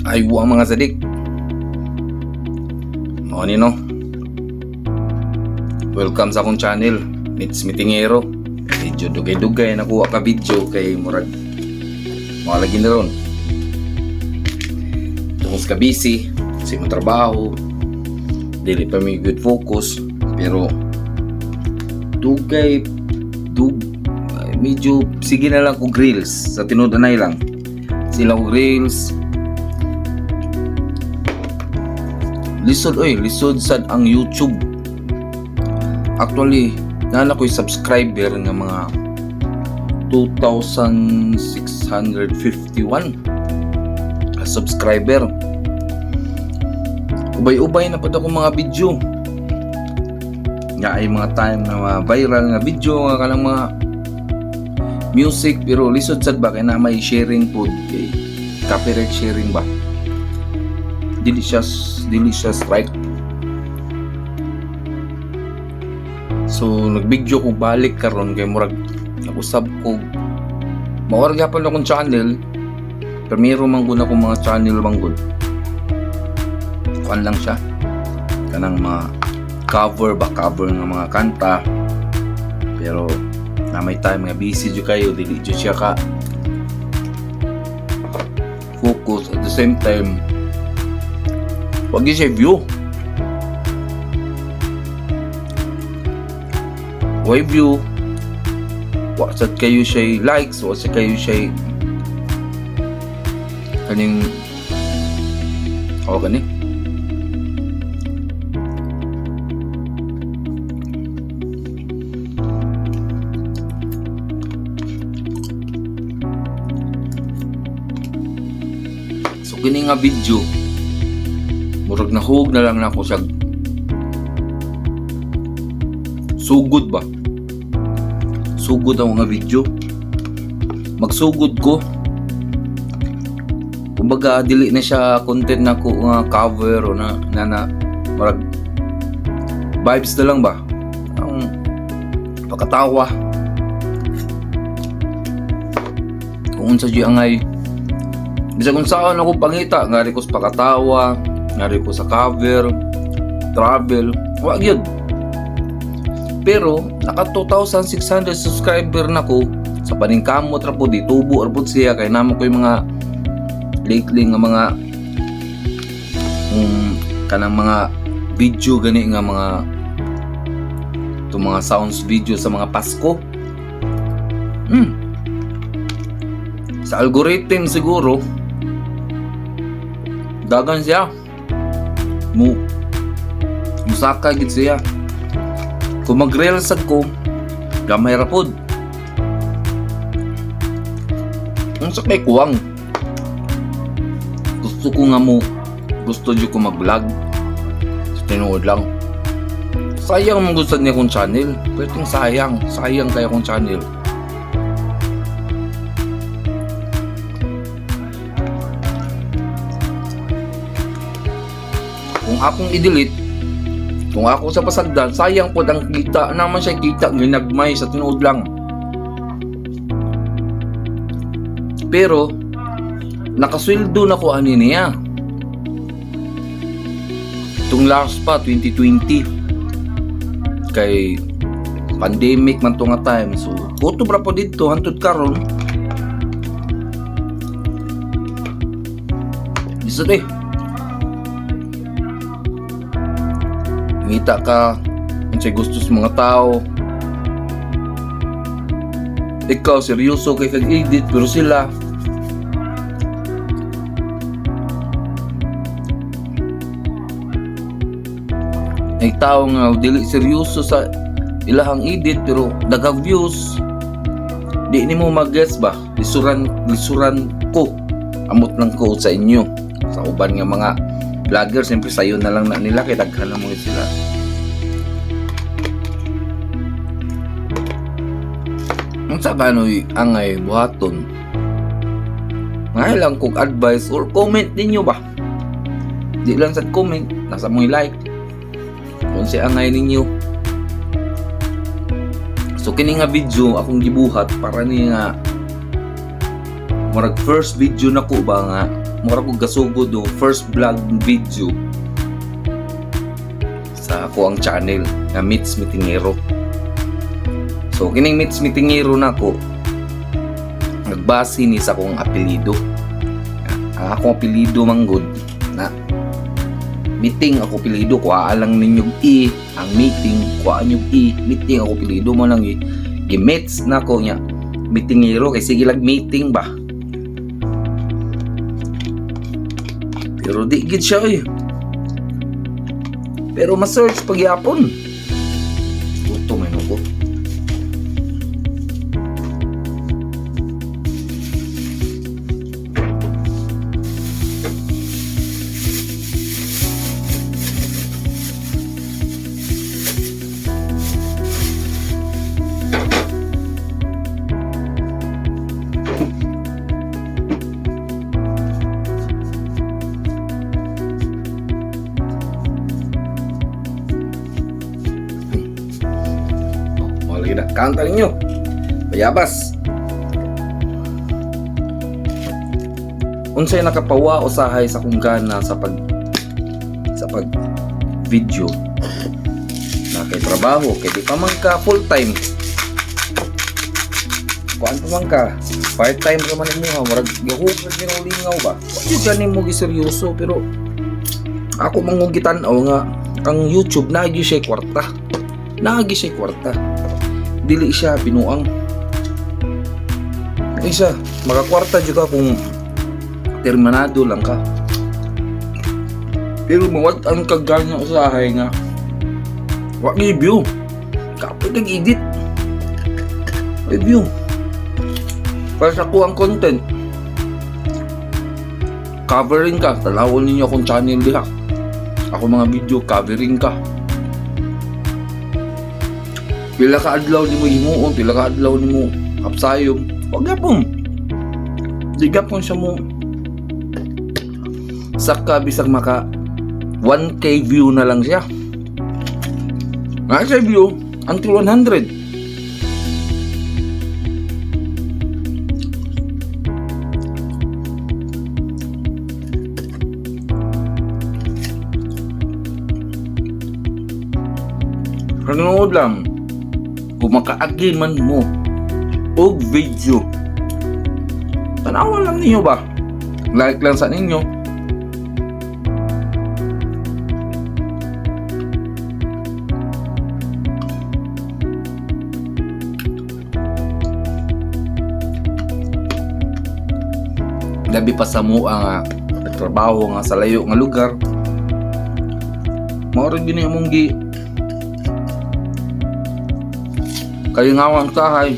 Ay wa mga sadik. Mao ni no. Welcome sa akong channel. It's Mitingero. Medyo dugay-dugay nakuha ka video kay murag lagi na ron. Tungos ka busy sa imong trabaho. Dili pa may good focus pero medyo sige na lang ko reels sa tinudanay lang. Sila ko reels. Lisod sad ang YouTube. Actually, nana ko'y subscriber nga mga 2,651 subscriber. Ubay-ubay na po ako mga video. Nga ay mga time na viral nga video nga kanang mga music pero lisod sad ba kay na may sharing po kay copyright sharing ba. Dili siya strike. So nag-video ko balik karon kay murag nag-usab ko mawar gyapon akong channel. Primero man gud ako mga channel manggod. Kuan lang siya. Kanang mga cover ng mga kanta. Pero na may time nga busy jud kayo, dili jud siya ka focus at the same time. Wag gyud siya view. Why view? Wa sad kayo siya likes, wa sad kayo siya kaning gani. So kini nga video murag nahug na lang nako siya sugod ba? Sugod ang mga video. Magsugod ko. Kumbaga dili na siya content nako nga cover o na marag vibes na lang ba? Ang pakatawa. Kung unsa di angay bisa kung saan ako pangita, ngari ko sa pakatawa, ngari ko sa cover, travel, wag yun. Pero naka 2,600 subscriber na ko sa paningkamot ra po di tubo ra po siya kay namo ko yung mga lately nga mga kanang mga video gani nga mga mga sounds video sa mga Pasko. Sa algorithm siguro dagan siya musaka gid siya. Kung mag-reels ko, gamay ra pod. Ang sakay kuwang. Gusto ko ko mag-vlog. So, tinuod lang. Sayang mong gusto niya kong channel. Pwedeng sayang kaya kong channel. Kung akong i-delete, kung ako sa pasagdan, sayang po ang kita naman siya kita ginagmay sa tinuod lang. Pero nakasweldo na ko ani niya. Itong last pa 2020 kay pandemic man to nga time. So kuto bra po dito hantud karon. Isa ngita ka kung siya gusto sa mga tao. Ikaw seryoso kay kag-edit pero sila ay tao nga dili seryoso sa ilahang edit pero daghang views. Di nimo mag-guess ba? Lisuran ko. Amot lang ko sa inyo. Sa uban nga mga vlogger, siyempre sayo na lang na nila kay daghan na mo sila. Ang sa gano'y angay buhaton. Ngayon lang kung advice or comment ninyo ba? Di lang sa comment, nasa mo like. Kung si angay ninyo. So kini nga video akong gibuhat para ni nga murag first video na ko ba nga mura ko gasugod do first vlog video sa ako ang channel na Mitch Mitingero. So kining Mitch Mitingero nako nagbase ni sa akong apelyido. Ang akong apelyido manggod na meeting ako apelyido, kuha lang ninyo i ang meeting, kuha nyo i meeting ako apelyido mo lang i-Mitch nako nya Mitingero kay sige lag meeting ba. Pero di gid siya eh. Pero ma-search pagyapon. Ito may nuko. Kanta ninyo bayabas unsay nakapawa usahay sa kung gana sa pag video na kay trabaho kay di pa man ka full time kuan pa man ka part time ka man mo murag gihugad ni lingaw ba wa gani mo giseryoso. Pero ako mangugitan-aw nga ang YouTube naagi siya kwarta, dili siya binuang. Isa, makakwarta juga kung terminado lang ka. Pero mawag ang kagana usahay nga wag i-view. Kapag nag-edit review para sa kuang content covering ka, talawon ninyo akong channel diha. Ako mga video covering ka. Pila ka adlaw nimo himuon, pila ka adlaw nimo kapsayom. Wag gapon. Di gapon siya mo. Saka bisag maka 1K view na lang siya. Nga siya view until 100. Nanonood lang. Kung makaagi man mo og video, tanawan lang ninyo ba? Like lang sa ninyo. Labi pa sa mo ang trabaho nga sa layo nga lugar. Mao rin gini among kayo nga ang sahay.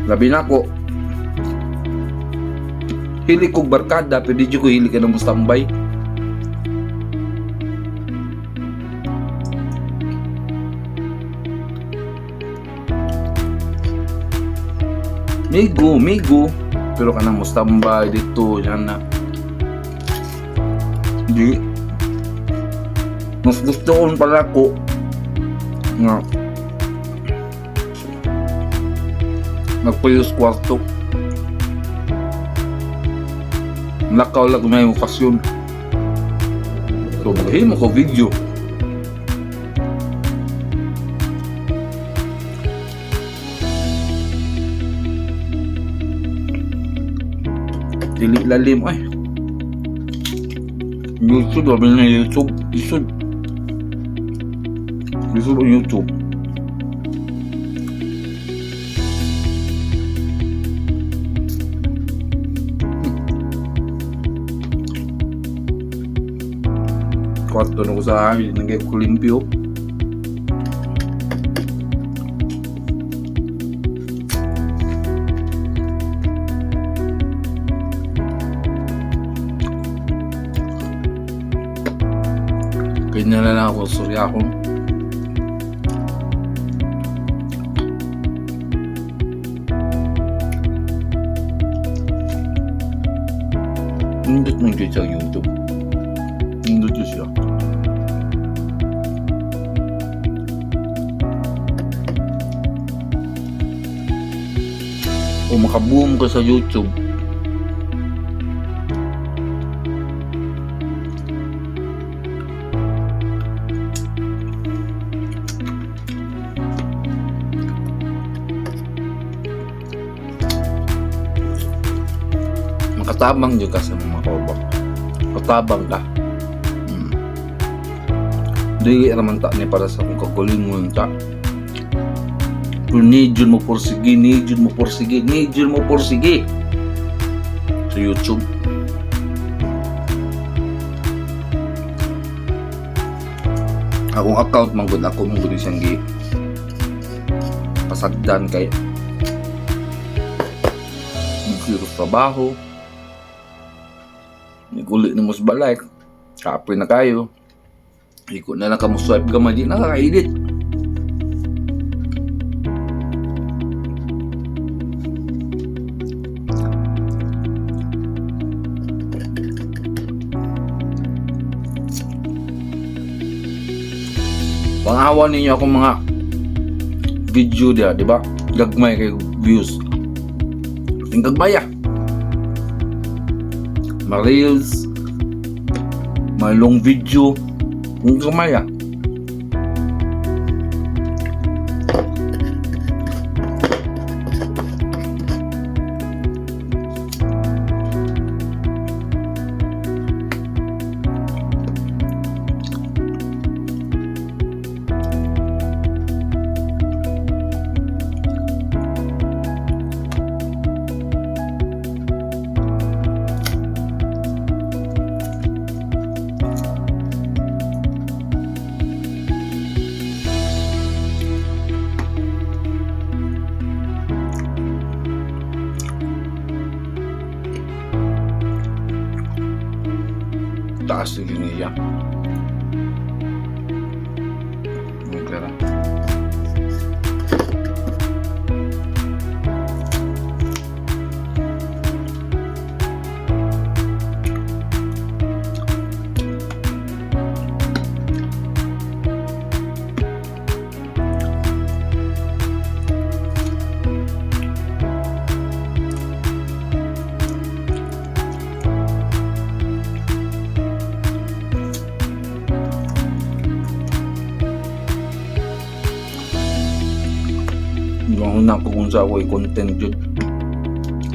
Labi na ko hili kog barkada, pero di ko hili ka na mo standby. Migo pero ka na mo standby dito yan na. Di mas gusto ko pala ko nga nagpuyos kwarto, nakaw lang may okasyon, so maghimo ko video. Dili lalim ay YouTube, sabi na YouTube o YouTube. Kwarto na ko sa amin, nagay ko limpyo. Ganyan na lang ako, sorry ako. Nindot nang dyan sa YouTube. Nindot dyan siya. O makaboom ka sa YouTube, katabang jud ka sa mga kauban. Katabang ka. Dili raman ta ni para sa kung kagulingon ta. Kung need yun mo porsige sa YouTube. Akong account manggod ako manggod siyang pasagdan kay magsiros trabaho. Nigulit ni mo sa balay. Kapoy na kayo. Iko na lang ka mo swipe gamay, di nakakaedit. Pangawan ninyo akong mga video dia, di ba? Gagmay kay views. Ting gagmaya. Mga reels, mga long video, kung gagmaya. Taas din niya. Okay lang. Yung una ko kung sa ako'y content yun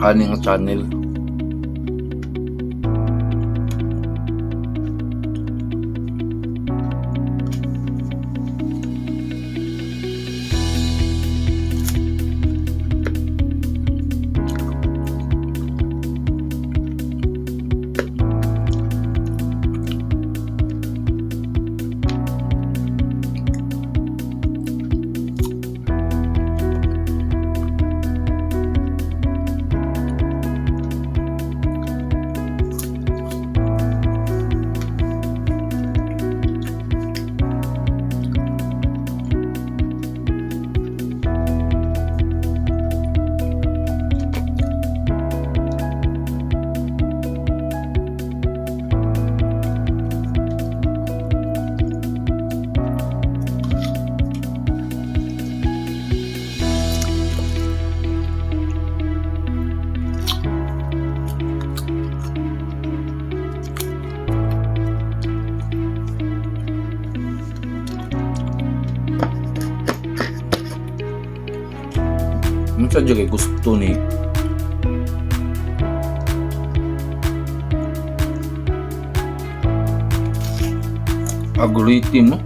kaning channel. Ano siya kay gusto ni algorithm, no?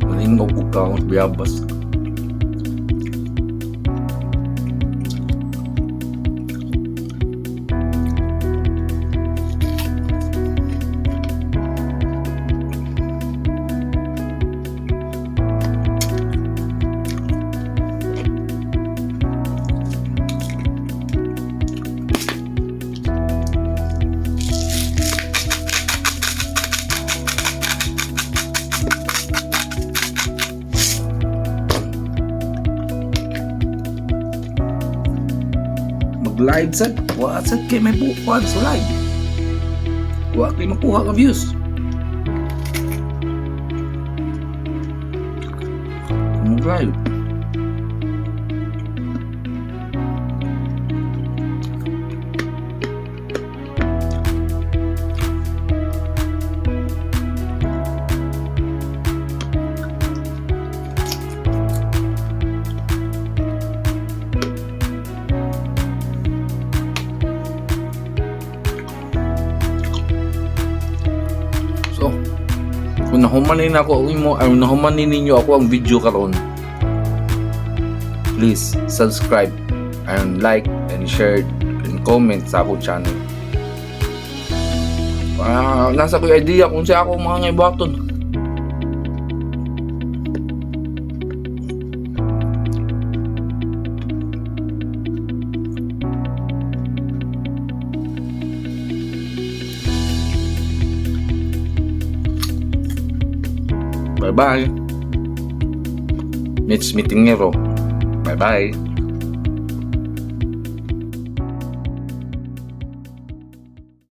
Malingaw po ka akong biyabas. live sad. Wa sad kay may bukuan sa live. Wa kay makuha ka views. Live. So, kung nahumanin ninyo ako ang video karon, please subscribe and like and share and comment sa akong channel. Nasa ko yung idea kung siya ako mga ngaybaton. Bye bye. Mitch Meetingero. Bye bye.